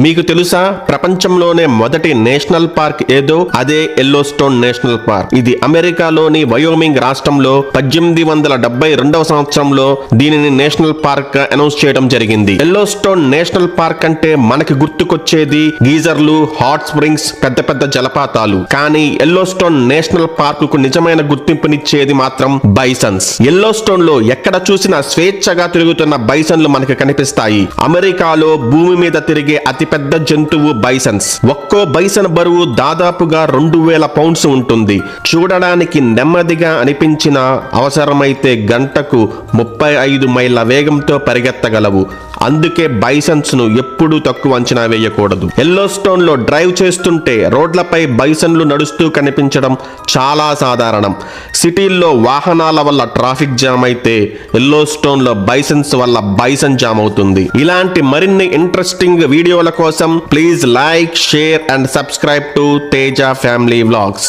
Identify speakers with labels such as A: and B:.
A: మీకు తెలుసా, ప్రపంచంలోనే మొదటి నేషనల్ పార్క్ ఏదో అదే ఎల్లోస్టోన్ నేషనల్ పార్క్. ఇది అమెరికాలోని వయోమింగ్ రాష్ట్రంలో 1872వ సంవత్సరంలో దీనిని నేషనల్ పార్క్ అనౌన్స్ చేయడం జరిగింది. ఎల్లోస్టోన్ నేషనల్ పార్క్ అంటే మనకి గుర్తుకొచ్చేది గీజర్లు, హాట్ స్ప్రింగ్స్, పెద్ద పెద్ద జలపాతాలు. కానీ ఎల్లోస్టోన్ నేషనల్ పార్క్ కు నిజమైన గుర్తింపునిచ్చేది మాత్రం బైసన్స్. ఎల్లోస్టోన్ లో ఎక్కడ చూసినా స్వేచ్ఛగా తిరుగుతున్న బైసన్లు మనకి కనిపిస్తాయి. అమెరికాలో భూమి మీద తిరిగే అతిపెద్ద జంతువు బైసన్స్. ఒక్కో బైసన్ బరువు దాదాపుగా 2000 పౌండ్స్ ఉంటుంది. చూడడానికి నెమ్మదిగా అనిపించిన అవసరమైతే గంటకు 35 మైళ్ళ వేగంతో పరిగెత్తగలవు. అందుకే బైసన్స్ ను ఎప్పుడూ తక్కువ అంచనా వేయకూడదు. ఎల్లోస్టోన్ లో డ్రైవ్ చేస్తుంటే రోడ్లపై బైసన్లు నడుస్తూ కనిపించడం చాలా సాధారణం. సిటీల్లో వాహనాల వల్ల ట్రాఫిక్ జామ్ అయితే ఎల్లోస్టోన్ లో బైసన్స్ వల్ల బైసన్ జామ్ అవుతుంది. ఇలాంటి మరిన్ని ఇంట్రెస్టింగ్ వీడియోల కోసం please like, share and subscribe to Teja family vlogs.